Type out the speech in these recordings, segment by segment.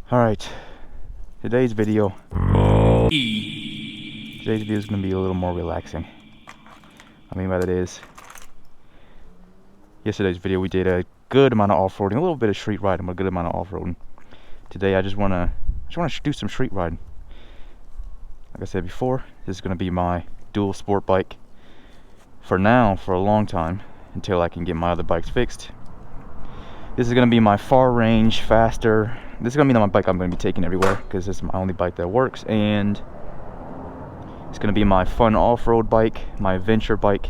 Alright, today's video is going to be a little more relaxing. I mean by that is, yesterday's video we did a good amount of off-roading, a little bit of street riding, but a good amount of off-roading. Today I just want to do some street riding. Like I said before, this is going to be my dual sport bike for now, for a long time, until I can get my other bikes fixed. This is going to be my far range, faster. This is going to be my bike I'm going to be taking everywhere, because this is my only bike that works, and it's going to be my fun off-road bike, my adventure bike,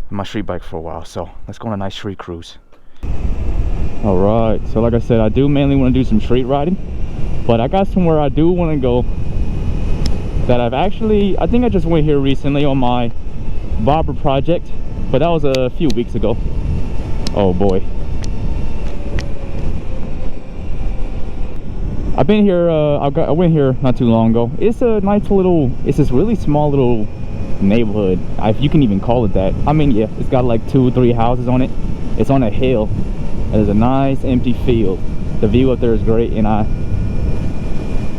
and my street bike for a while. So let's go on a nice street cruise. Alright, so like I said, I do mainly want to do some street riding, but I got somewhere I do want to go that I think I just went here recently on my bobber project, but that was a few weeks ago. Oh boy. I've been here, I went here not too long ago. It's a nice little, it's this really small little neighborhood, if you can even call it that. I mean, yeah, it's got like 2 or 3 houses on it. It's on a hill. There's a nice empty field. The view up there is great, and I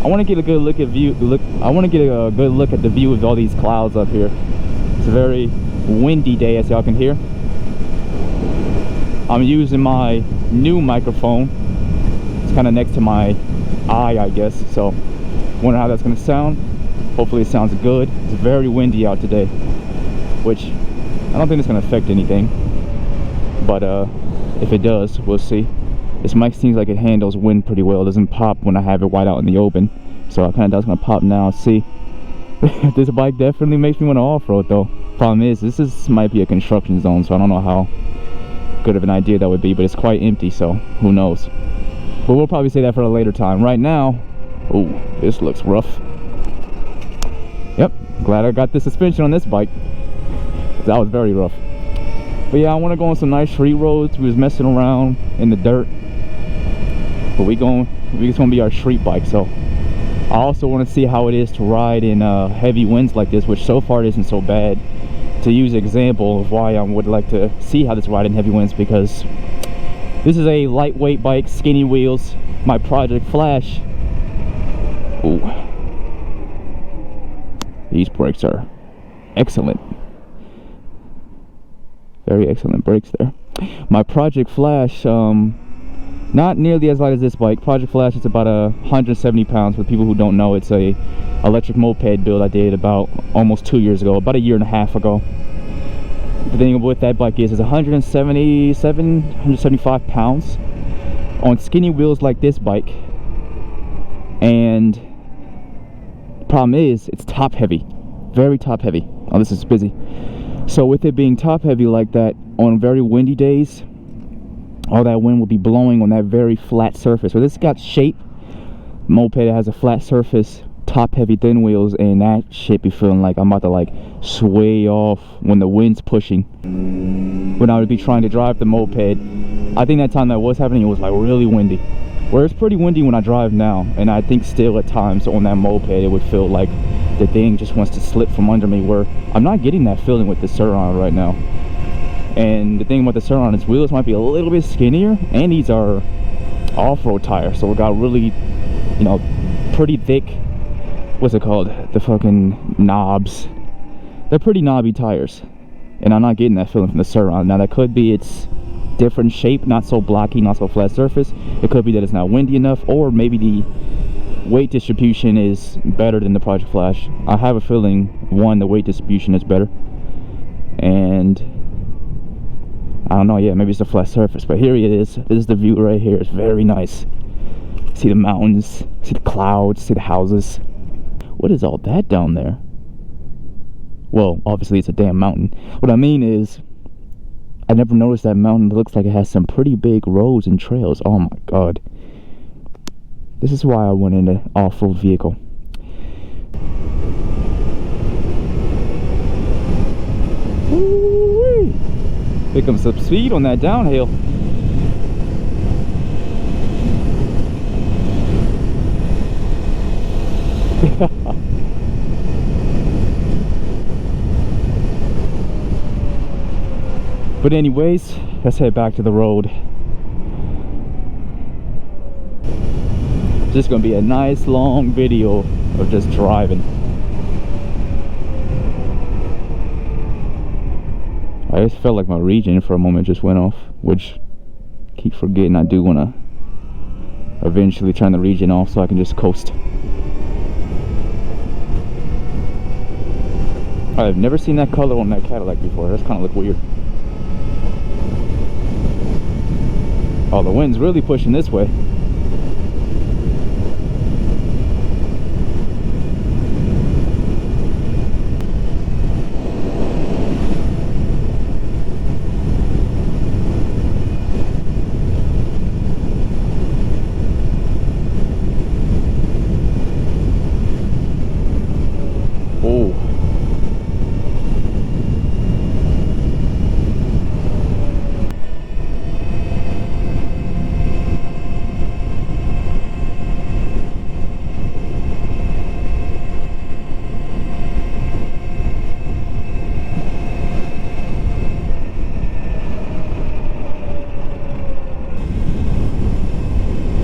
want to get a good look at I want to get a good look at the view of all these clouds up here. It's a very windy day, as y'all can hear. I'm using my new microphone. It's kind of next to my eye, I guess, so wonder how that's going to sound. Hopefully it sounds good. It's very windy out today, which I don't think it's going to affect anything, but if it does, we'll see. This mic seems like it handles wind pretty well. It doesn't pop when I have it wide out in the open, so it kind of does going to pop now. See, this bike definitely makes me want to off-road though. Problem is, this might be a construction zone, so I don't know how good of an idea that would be, but it's quite empty, so who knows. But we'll probably say that for a later time. Right now, oh, this looks rough. Yep, glad I got the suspension on this bike. That was very rough. But yeah, I want to go on some nice street roads. We was messing around in the dirt, but it's gonna be our street bike. So I also want to see how it is to ride in heavy winds like this, which so far it isn't so bad. To use an example of why I would like to see how this ride in heavy winds, because this is a lightweight bike, skinny wheels, my Project Flash. Ooh. These brakes are excellent. Very excellent brakes there. My Project Flash, not nearly as light as this bike. Project Flash is about 170 pounds. For people who don't know, it's a electric moped build I did about almost 2 years ago, about a year and a half ago. The thing with that bike is 175 pounds on skinny wheels like this bike, and the problem is it's top heavy, very top heavy. Oh, this is busy. So with it being top heavy like that, on very windy days, all that wind will be blowing on that very flat surface. So this got shape. Moped has a flat surface, top heavy, thin wheels, and that shit be feeling like I'm about to like sway off when the wind's pushing. When I would be trying to drive the moped, I think that time that was happening, it was like really windy. Where it's pretty windy when I drive now, and I think still at times on that moped it would feel like the thing just wants to slip from under me, where I'm not getting that feeling with the Sur Ron right now. And the thing about the Sur Ron, its wheels might be a little bit skinnier, and these are off-road tires, so it got really, you know, pretty thick. What's it called? The fucking knobs. They're pretty knobby tires, and I'm not getting that feeling from the Sur Ron. Now that could be its different shape, not so blocky, not so flat surface. It could be that it's not windy enough, or maybe the weight distribution is better than the Project Flash. I have a feeling, one, the weight distribution is better, and I don't know, yeah, maybe it's a flat surface. But here it is. This is the view right here. It's very nice. See the mountains, see the clouds, see the houses. What is all that down there? Well, obviously it's a damn mountain. What I mean is, I never noticed that mountain. It looks like it has some pretty big roads and trails. Oh my god. This is why I went in an off-road vehicle. Woo-wee. Pick up some speed on that downhill. But anyways, let's head back to the road. Just gonna be a nice long video of just driving. I just felt like my regen for a moment just went off, which I keep forgetting I do want to eventually turn the regen off so I can just coast. I've never seen that color on that Cadillac before. That's kind of look weird. Oh, the wind's really pushing this way.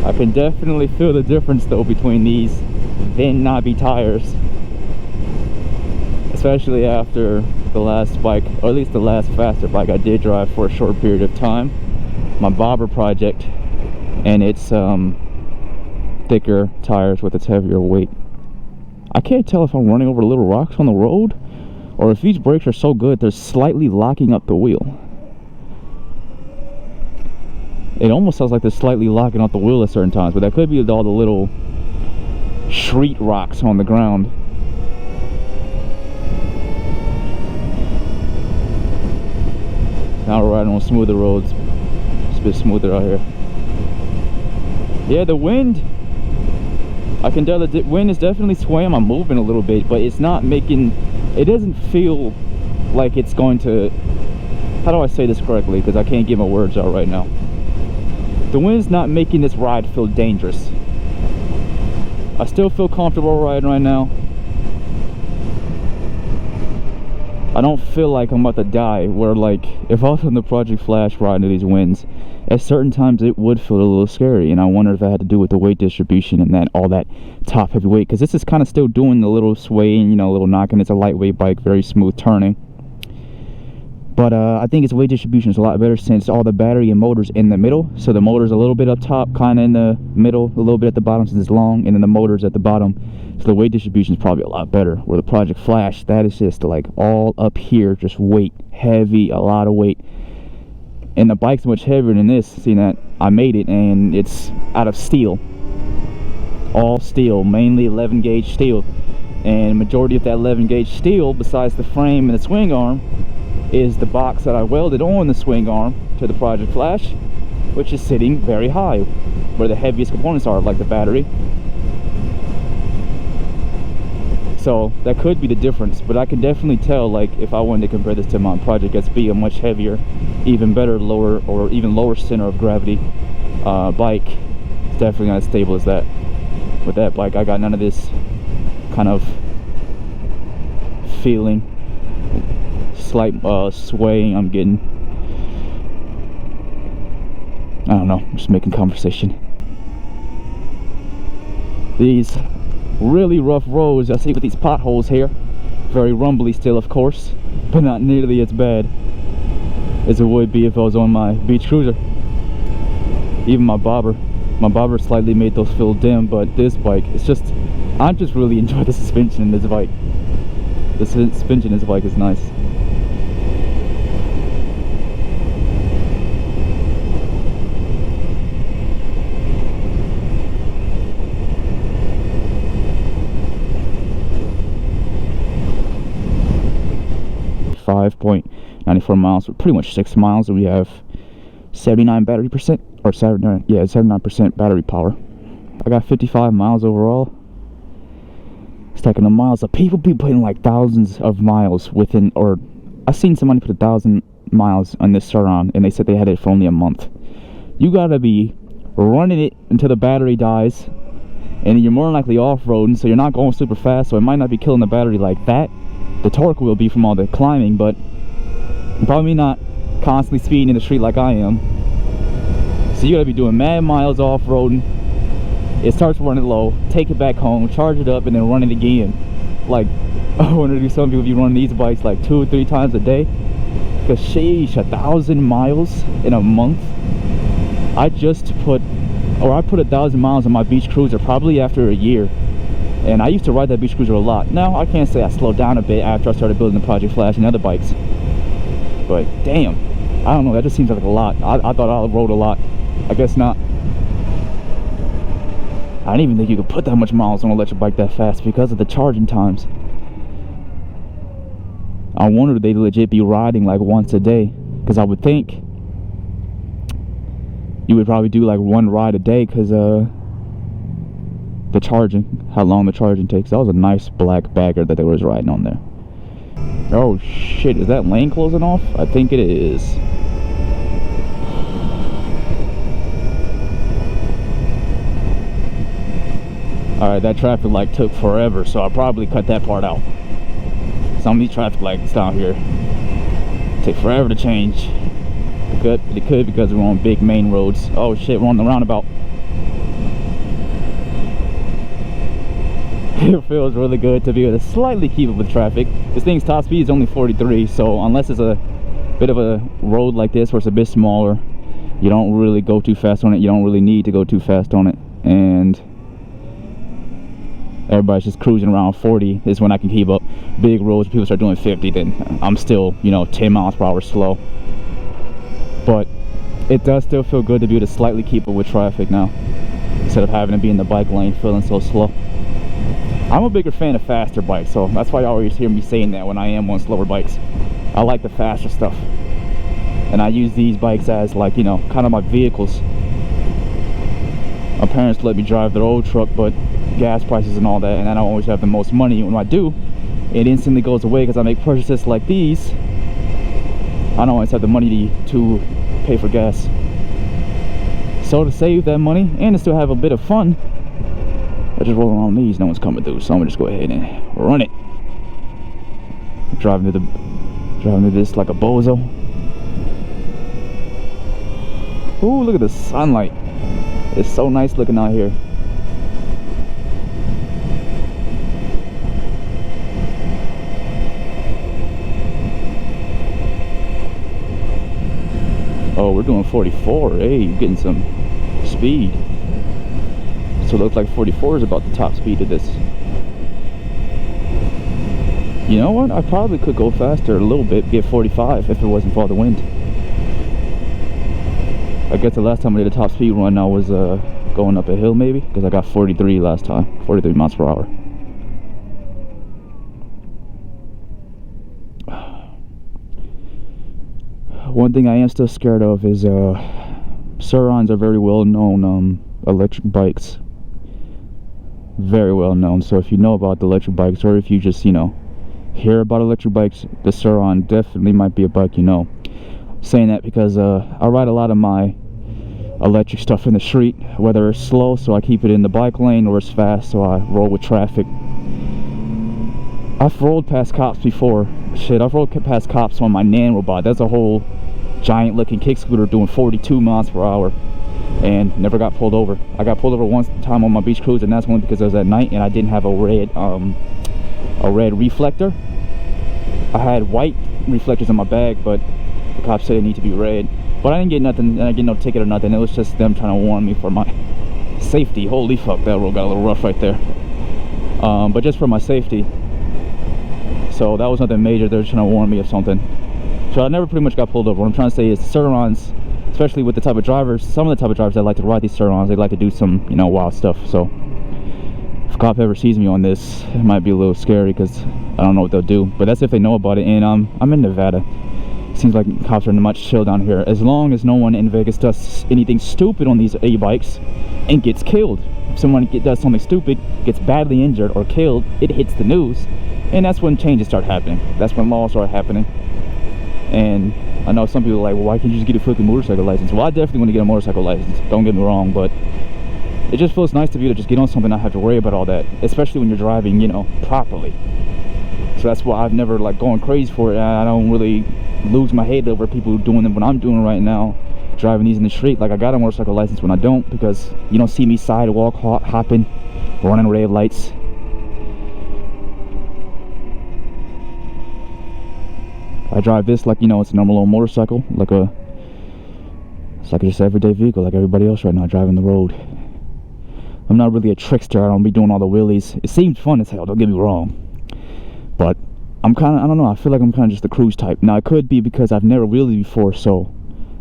I can definitely feel the difference though between these thin knobby tires, especially after the last bike, or at least the last faster bike I did drive for a short period of time, my bobber project, and it's thicker tires with its heavier weight. I can't tell if I'm running over little rocks on the road or if these brakes are so good they're slightly locking up the wheel. It almost sounds like they're slightly locking up the wheel at certain times, but that could be with all the little street rocks on the ground. Now we're riding on smoother roads. It's a bit smoother out here. Yeah, the wind, I can tell the wind is definitely swaying my movement a little bit, but it's not making, it doesn't feel like it's going to, how do I say this correctly, because I can't get my words out right now. The wind's not making this ride feel dangerous. I still feel comfortable riding right now. I don't feel like I'm about to die, where like, if I was on the Project Flash riding to these winds, at certain times it would feel a little scary, and I wonder if that had to do with the weight distribution and that all that top heavy weight, because this is kind of still doing the little swaying, you know, a little knocking. It's a lightweight bike, very smooth turning. But I think its weight distribution is a lot better since all the battery and motors in the middle. So the motor's a little bit up top, kind of in the middle, a little bit at the bottom since it's long, and then the motor's at the bottom. So the weight distribution is probably a lot better. Where the Project Flash, that is just like all up here, just weight, heavy, a lot of weight. And the bike's much heavier than this, seeing that I made it, and it's out of steel. All steel, mainly 11 gauge steel. And majority of that 11 gauge steel, besides the frame and the swing arm, is the box that I welded on the swing arm to the Project Flash, which is sitting very high, where the heaviest components are, like the battery. So that could be the difference, but I can definitely tell, like, if I wanted to compare this to my Project SB, a much heavier, even better lower, or even lower center of gravity bike, it's definitely not as stable as that. With that bike, I got none of this kind of feeling, slight swaying I'm getting. I don't know, I'm just making conversation. These really rough roads I see with these potholes here, very rumbly still, of course, but not nearly as bad as it would be if I was on my beach cruiser. Even my bobber slightly made those feel dim, but this bike, it's just, I just really enjoy the suspension in this bike. The suspension in this bike is nice. .94 miles, pretty much 6 miles, and we have 79 battery percent, or 79% battery power. I got 55 miles overall. Stacking the miles up, people be putting like thousands of miles within, or I've seen somebody put 1,000 miles on this Sur Ron, and they said they had it for only a month. You gotta be running it until the battery dies, and you're more than likely off-roading, so you're not going super fast, so it might not be killing the battery like that. The torque will be from all the climbing, but probably not constantly speeding in the street like I am. So you gotta be doing mad miles off-roading, it starts running low, take it back home, charge it up, and then run it again. Like, I want to do some people be running these bikes like 2 or 3 times a day. Because sheesh, 1,000 miles in a month. I put 1,000 miles on my beach cruiser probably after a year. And I used to ride that beach cruiser a lot. Now, I can't say I slowed down a bit after I started building the Project Flash and other bikes. But damn, I don't know, that just seems like a lot. I thought I rode a lot. I guess not. I didn't even think you could put that much miles on an electric bike that fast because of the charging times. I wonder if they legit be riding like once a day, because I would think you would probably do like 1 ride a day because the charging, how long the charging takes. That was a nice black bagger that they was riding on there. Oh shit, is that lane closing off? I think it is. Alright, that traffic light took forever, so I'll probably cut that part out. Some of these traffic lights down here take forever to change. It could because we're on big main roads. Oh shit, we're on the roundabout. It feels really good to be able to slightly keep up with traffic. This thing's top speed is only 43, so unless it's a bit of a road like this where it's a bit smaller, you don't really go too fast on it. You don't really need to go too fast on it. And everybody's just cruising around 40 is when I can keep up. Big roads, people start doing 50, then I'm still, you know, 10 miles per hour slow. But it does still feel good to be able to slightly keep up with traffic now, instead of having to be in the bike lane feeling so slow. I'm a bigger fan of faster bikes, so that's why you always hear me saying that when I am on slower bikes. I like the faster stuff. And I use these bikes as, like, you know, kind of my vehicles. My parents let me drive their old truck, but gas prices and all that, and I don't always have the most money. When I do, it instantly goes away because I make purchases like these. I don't always have the money to pay for gas. So to save that money and to still have a bit of fun, I just roll on these. No one's coming through, so I'm gonna just go ahead and run it. Driving to this like a bozo. Ooh, look at the sunlight. It's so nice looking out here. Oh, we're doing 44. Hey, you're getting some speed. So it looks like 44 is about the top speed of this. You know what? I probably could go faster a little bit, get 45 if it wasn't for the wind. I guess the last time I did a top speed run, I was going up a hill maybe, because I got 43 last time, 43 miles per hour. One thing I am still scared of is Sur Rons are very well known electric bikes. Very well known. So if you know about the electric bikes, or if you just, you know, hear about electric bikes, the Sur Ron definitely might be a bike you know. Saying that because I ride a lot of my electric stuff in the street, whether it's slow so I keep it in the bike lane, or it's fast so I roll with traffic. I've rolled past cops before. Shit, I've rolled past cops on my Nan robot. That's a whole giant looking kick scooter doing 42 miles per hour and never got pulled over. I got pulled over one time on my beach cruise, and that's only because it was at night and I didn't have a red reflector. I had white reflectors in my bag, but the cops said it needed to be red. But I didn't get nothing, and I get no ticket or nothing. It was just them trying to warn me for my safety. Holy fuck, that road got a little rough right there. But just for my safety. So that was nothing major. They're just trying to warn me of something. So I never pretty much got pulled over. What I'm trying to say is Sur Rons, especially with the type of drivers, some of the type of drivers that like to ride these Sur Rons, they like to do some, you know, wild stuff. So if a cop ever sees me on this, it might be a little scary because I don't know what they'll do. But that's if they know about it. And I'm in Nevada. Seems like cops are much chill down here. As long as no one in Vegas does anything stupid on these e-bikes and gets killed. If someone does something stupid, gets badly injured or killed, it hits the news. And that's when changes start happening. That's when laws start happening. And I know some people are like, well, why can't you just get a freaking motorcycle license? Well, I definitely want to get a motorcycle license. Don't get me wrong, but it just feels nice to be able to just get on something and not have to worry about all that. Especially when you're driving, you know, properly. So that's why I've never like going crazy for it. I don't really lose my head over people doing it what I'm doing right now. driving these in the street. Like, I got a motorcycle license when I don't, because you don't see me sidewalk hopping, running red lights. I drive this like, you know, it's a normal little motorcycle, it's like just an everyday vehicle, like everybody else right now driving the road. I'm not really a trickster. I don't be doing all the wheelies. It seems fun as hell, don't get me wrong, but I'm kind of, I don't know, I feel like I'm kind of just the cruise type. Now, it could be because I've never wheeled before, so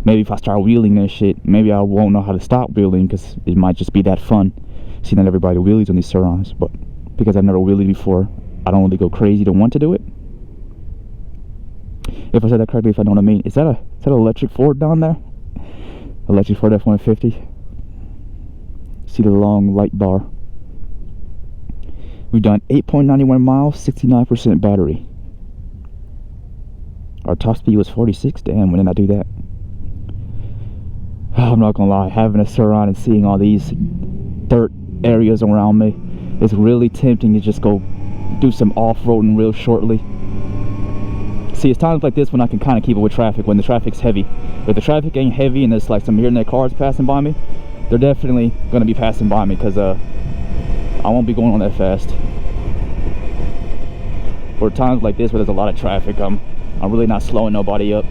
maybe if I start wheeling this shit, maybe I won't know how to stop wheeling, because it might just be that fun seeing that everybody wheelies on these Sur Rons. But because I've never wheelied before, I don't really go crazy to want to do it. If I said that correctly, if I know what I mean. Is that an electric Ford down there? Electric Ford F-150. See the long light bar. We've done 8.91 miles, 69% battery. Our top speed was 46. Damn, when did I do that? Oh, I'm not gonna lie, having a Sur Ron and seeing all these dirt areas around me, it's really tempting to just go do some off-roading real shortly. See, it's times like this when I can kind of keep it with traffic, when the traffic's heavy. If the traffic ain't heavy and there's like some here and there cars passing by me, they're definitely gonna be passing by me, because I won't be going on that fast. Or times like this where there's a lot of traffic, I'm really not slowing nobody up.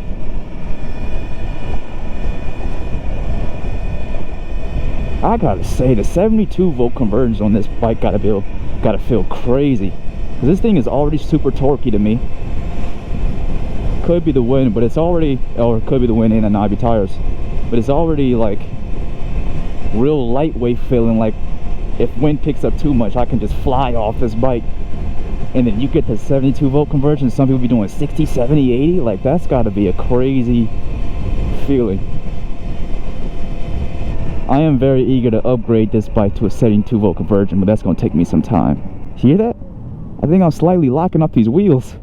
I gotta say, the 72 volt conversions on this bike gotta feel crazy, because this thing is already super torquey to me. Could be the wind, but it's already, or it could be the wind and the knobby tires, but it's already like real lightweight feeling. Like if wind picks up too much, I can just fly off this bike. And then you get the 72 volt conversion, some people be doing 60, 70, 80. Like, that's gotta be a crazy feeling. I am very eager to upgrade this bike to a 72 volt conversion, but that's gonna take me some time. Hear that? I think I'm slightly locking up these wheels.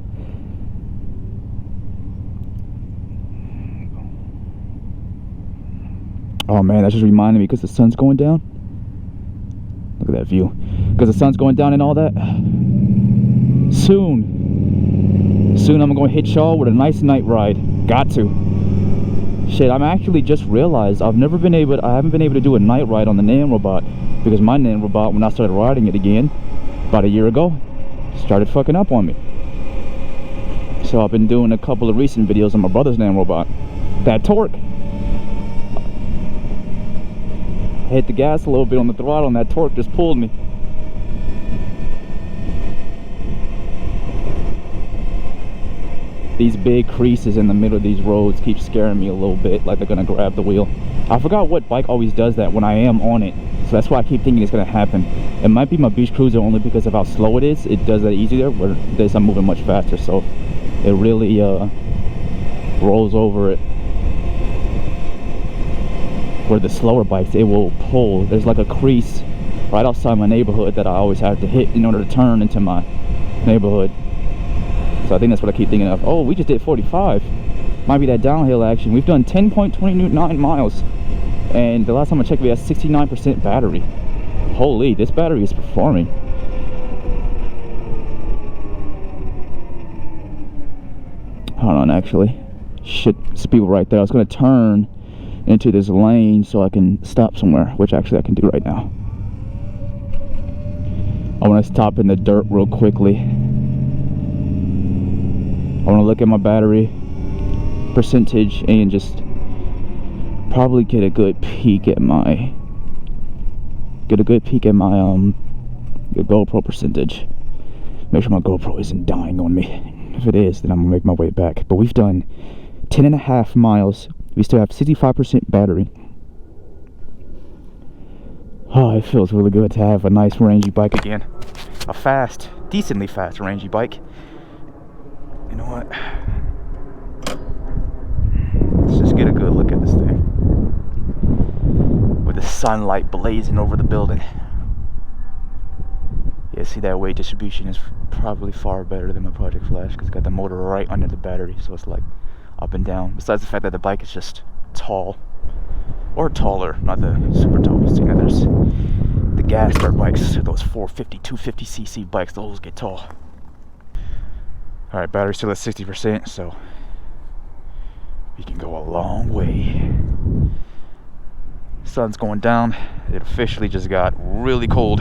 Oh man, that just reminded me, because the sun's going down. Look at that view. Because the sun's going down and all that. Soon I'm gonna hit y'all with a nice night ride. Got to. Shit, I'm actually just realized I haven't been able to do a night ride on the Nanrobot, because my Nanrobot, when I started riding it again about a year ago, started fucking up on me. So I've been doing a couple of recent videos on my brother's Nanrobot. That torque. Hit the gas a little bit on the throttle and that torque just pulled me. These big creases in the middle of these roads keep scaring me a little bit, like they're gonna grab the wheel. I forgot what bike always does that when I am on it, so that's why I keep thinking it's gonna happen. It might be my beach cruiser, only because of how slow it is. It does that easier, where this I'm moving much faster, so it really rolls over it. Where the slower bikes, it will pull. There's like a crease right outside my neighborhood that I always have to hit in order to turn into my neighborhood. So I think that's what I keep thinking of. Oh, we just did 45. Might be that downhill action. We've done 10.29 miles, and the last time I checked, we had 69% battery. Holy, this battery is performing. Hold on, actually. Shit, there's people right there. I was gonna turn into this lane so I can stop somewhere, which actually I can do right now. I want to stop in the dirt real quickly. I want to look at my battery percentage and just probably get a good peek at my GoPro percentage. Make sure my GoPro isn't dying on me. If it is, then I'm gonna make my way back. But we've done 10.5 miles. We still have 65% battery. Oh, it feels really good to have a nice rangy bike again. A fast, decently fast rangy bike. You know what? Let's just get a good look at this thing. With the sunlight blazing over the building. Yeah, see, that weight distribution is probably far better than my Project Flash, because it's got the motor right under the battery, so it's like up and down. Besides the fact that the bike is just tall, or taller, not the super tall. You know, there's the gas start bikes, those 450, 250cc bikes, those get tall. Alright, battery's still at 60%, so You can go a long way. Sun's going down. It officially just got really cold.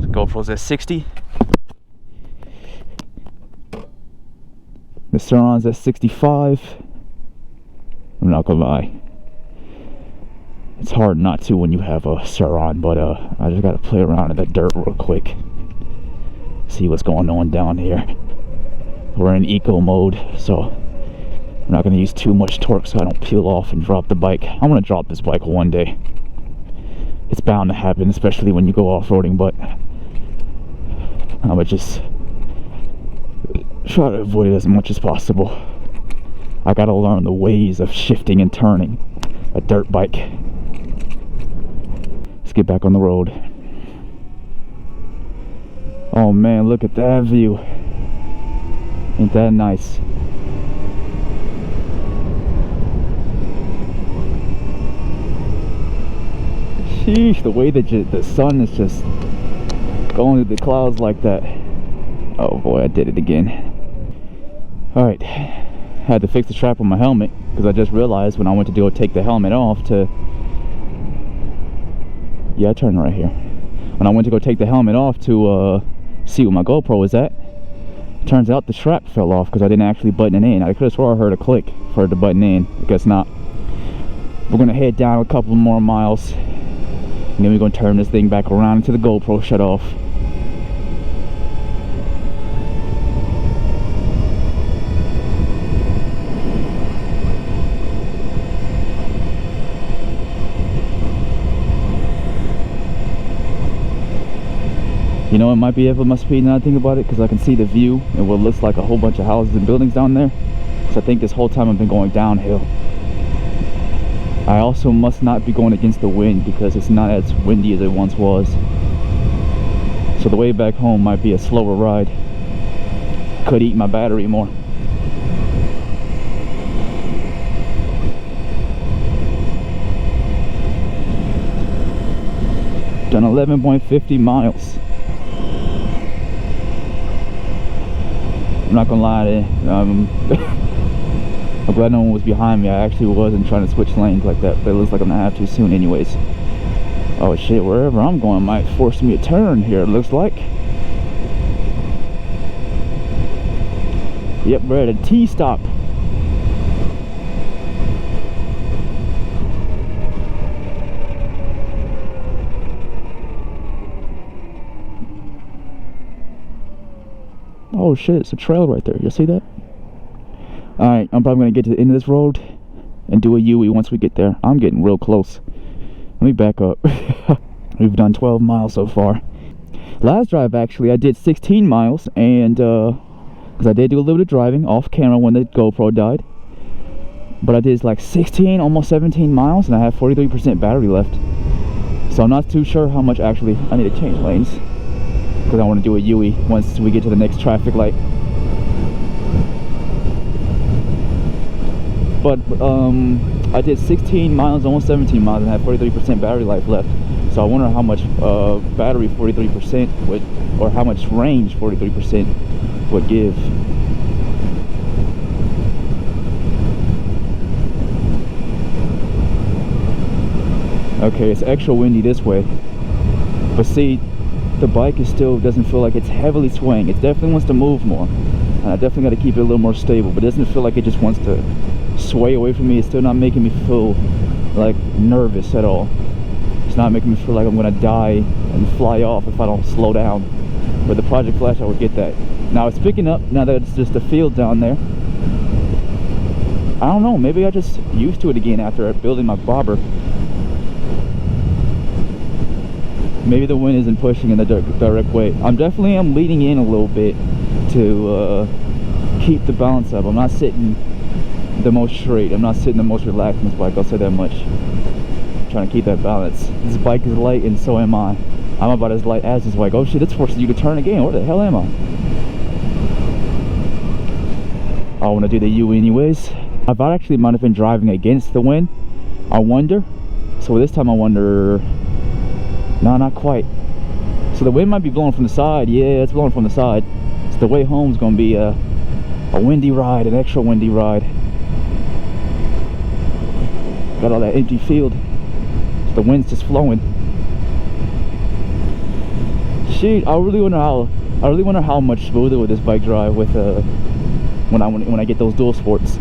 The GoPro's at 60. The Sur Ron's at 65. I'm not gonna lie, it's hard not to when you have a Sur Ron, but I just gotta play around in the dirt real quick, see what's going on down here. We're in eco mode, so I'm not gonna use too much torque so I don't peel off and drop the bike. I'm gonna drop this bike one day. It's bound to happen, especially when you go off-roading, but I'm gonna just try to avoid it as much as possible. I gotta learn the ways of shifting and turning a dirt bike. Let's get back on the road. Oh man, look at that view. Ain't that nice? Sheesh, the way that the sun is just going through the clouds like that. Oh boy, I did it again. Alright, had to fix the strap on my helmet because I just realized when I went to go take the helmet off to... Yeah, I turned right here. When I went to go take the helmet off to see what my GoPro was at, turns out the strap fell off because I didn't actually button it in. I could have swore I heard a click for it to button in. I guess not. We're going to head down a couple more miles and then we're going to turn this thing back around until the GoPro shut off. You know, it might be up at my speed now I think about it, because I can see the view and what looks like a whole bunch of houses and buildings down there. So I think this whole time I've been going downhill. I also must not be going against the wind because it's not as windy as it once was. So the way back home might be a slower ride. Could eat my battery more. Done 11.50 miles. I'm not gonna lie to you. I'm glad no one was behind me. I actually wasn't trying to switch lanes like that, but it looks like I'm gonna have to soon anyways. Oh shit, wherever I'm going might force me a turn here, it looks like. Yep, we're at a T-stop. Oh shit, it's a trail right there. You see that? Alright, I'm probably going to get to the end of this road and do a U-E once we get there. I'm getting real close. Let me back up. We've done 12 miles so far. Last drive, actually, I did 16 miles, and because I did do a little bit of driving off camera when the GoPro died. But I did like 16, almost 17 miles, and I have 43% battery left. So I'm not too sure how much actually... I need to change lanes because I want to do a U-E once we get to the next traffic light. But I did 16 miles, almost 17 miles, and I have 43% battery life left. So I wonder how much battery 43% would, or how much range 43% would give. Okay, it's extra windy this way, but see, the bike is still doesn't feel like it's heavily swaying. It definitely wants to move more, and I definitely got to keep it a little more stable, but it doesn't feel like it just wants to sway away from me. It's still not making me feel like nervous at all. It's not making me feel like I'm gonna die and fly off if I don't slow down. With the Project Flash I would get that. Now it's picking up now that it's just a field down there. I don't know, maybe I just used to it again after building my bobber. Maybe the wind isn't pushing in the direct way. I'm leaning in a little bit to keep the balance up. I'm not sitting the most straight. I'm not sitting the most relaxed on this bike, I'll say that much. I'm trying to keep that balance. This bike is light and so am I. I'm about as light as this bike. Oh shit, it's forcing you to turn again. Where the hell am I? I want to do the U anyways. I've actually might have been driving against the wind. I wonder. So this time I wonder... No, not quite. So the wind might be blowing from the side. Yeah, it's blowing from the side. So the way home's gonna be A windy ride, an extra windy ride. Got all that empty field. The wind's just flowing. Shit, I really wonder how much smoother with this bike drive with when I get those dual sports.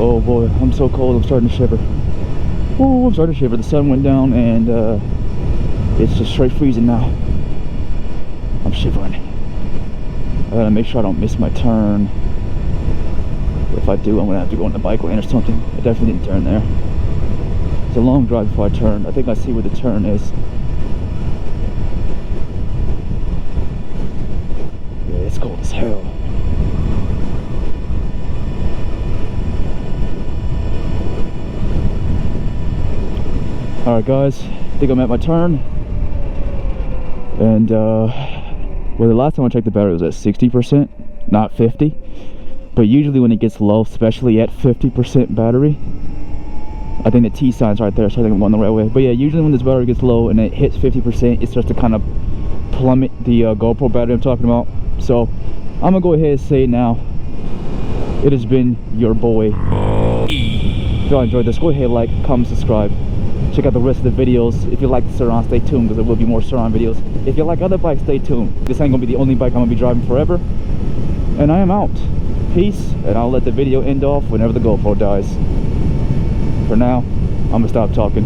Oh boy, I'm so cold, I'm starting to shiver. Ooh, I'm starting to shiver. The sun went down and it's just straight freezing now. I'm shivering. I gotta make sure I don't miss my turn. If I do, I'm gonna have to go in the bike lane or something. I definitely didn't turn there. It's a long drive before I turn. I think I see where the turn is. Yeah, it's cold as hell. Alright guys, I think I'm at my turn. And well, the last time I checked the battery was at 60%, not 50. But usually when it gets low, especially at 50% battery, I think the T sign's right there, so I think I'm going the right way. But yeah, usually when this battery gets low and it hits 50%, it starts to kind of plummet the GoPro battery I'm talking about. So I'm gonna go ahead and say it now. It has been your boy. If y'all enjoyed this, go ahead, like, comment, subscribe. Check out the rest of the videos. If you like the Sur Ron, stay tuned because there will be more Sur Ron videos. If you like other bikes, stay tuned. This ain't gonna be the only bike I'm gonna be driving forever. And I am out. Peace, and I'll let the video end off whenever the GoPro dies. For now, I'm gonna stop talking.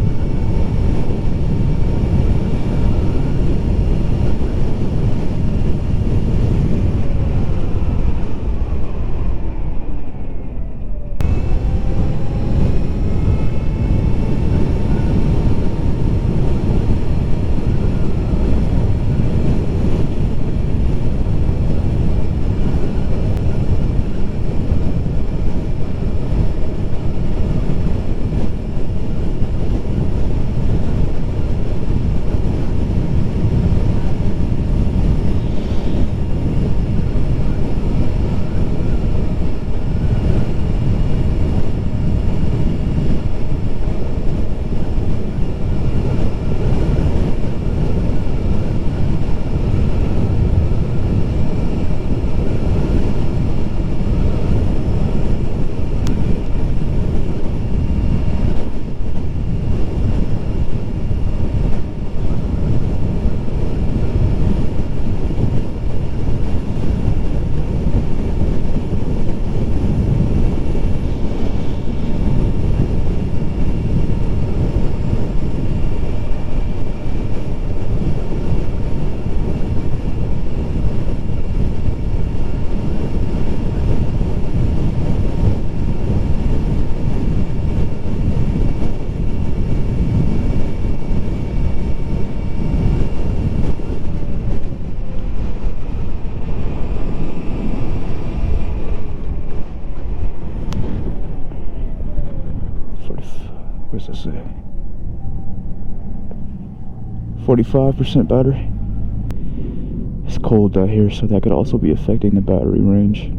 45% battery. It's cold out here, so that could also be affecting the battery range.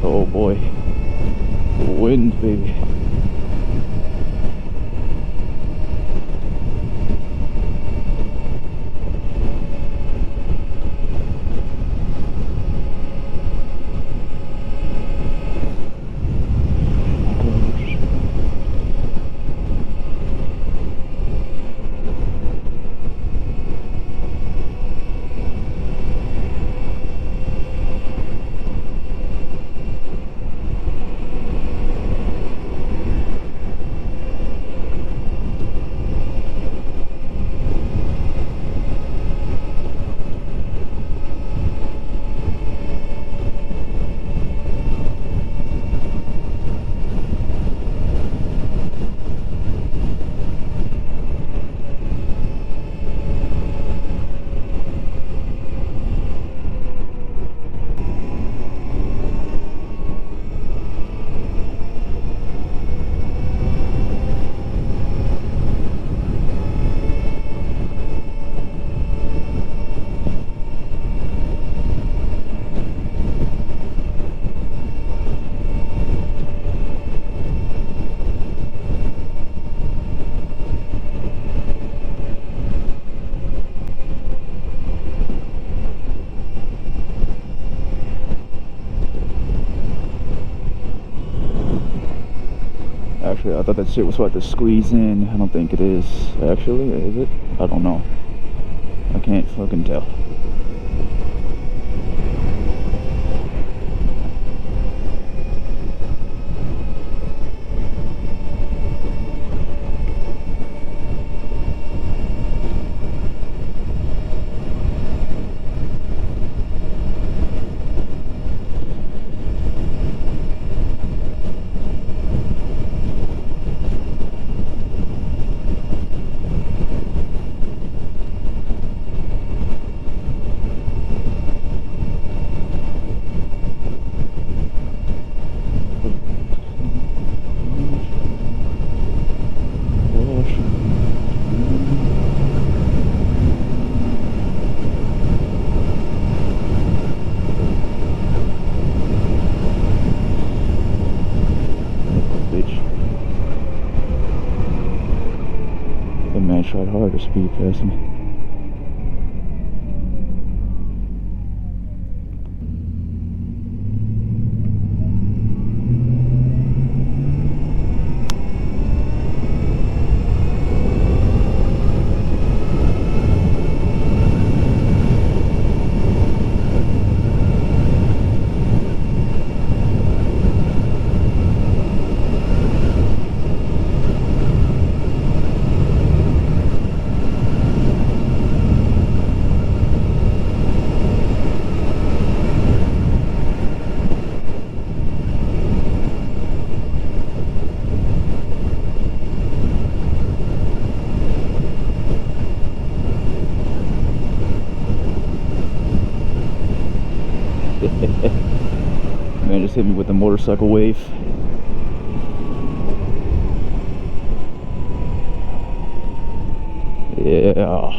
Oh boy, wind, baby. I thought that shit was supposed to squeeze in. I don't think it is. Actually, is it? I don't know. I can't fucking tell. Tried hard to speed past me. Man just hit me with the motorcycle wave. Yeah.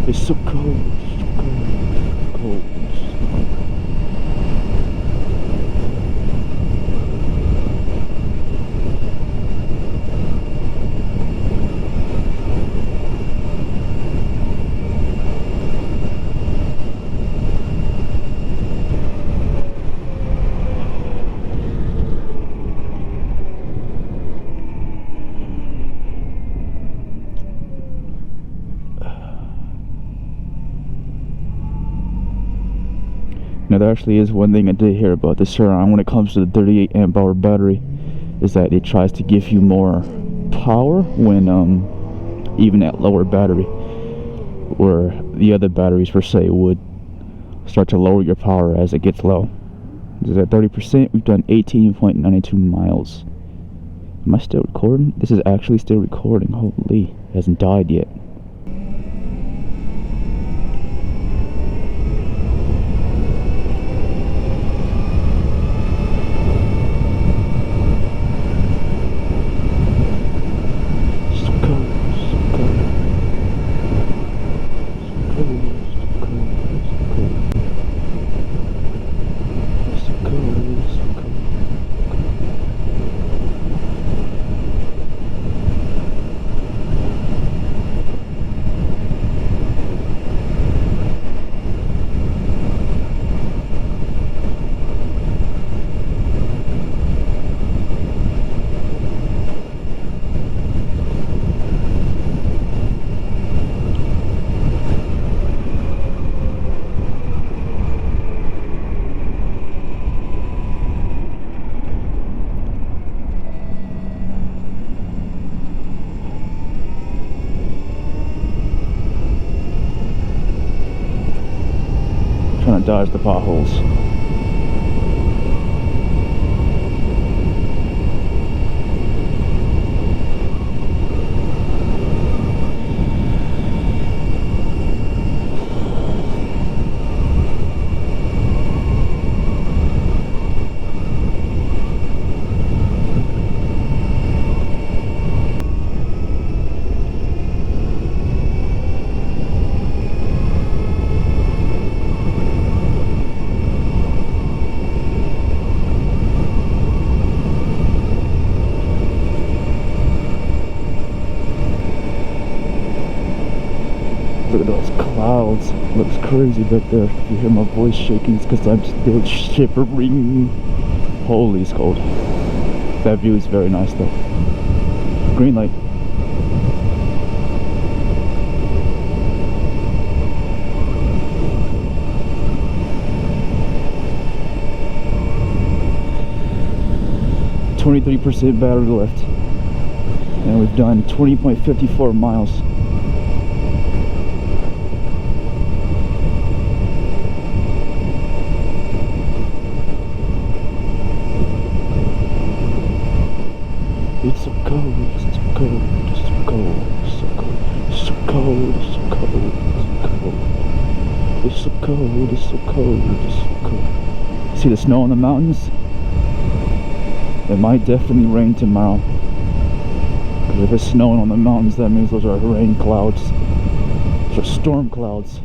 It's so cold, so cold. Now there actually is one thing I did hear about the Sur Ron when it comes to the 38 amp hour battery, is that it tries to give you more power when even at lower battery, where the other batteries per se would start to lower your power as it gets low. This is at 30%. We've done 18.92 miles. Am I still recording? This is actually still recording. Holy, it hasn't died yet. dodge the potholes. Look at those clouds. Looks crazy back there. If you hear my voice shaking, it's because I'm still shivering. Holy, it's cold. That view is very nice though. Green light. %, battery left. And we've done 20.54 miles. It's so cold, it's so cold, it's so cold, it's so cold, it's so cold, it's so cold, it's so cold, it's so cold, it's so cold. See the snow on the mountains? It might definitely rain tomorrow. Because if it's snowing on the mountains, that means those are rain clouds. Those are storm clouds.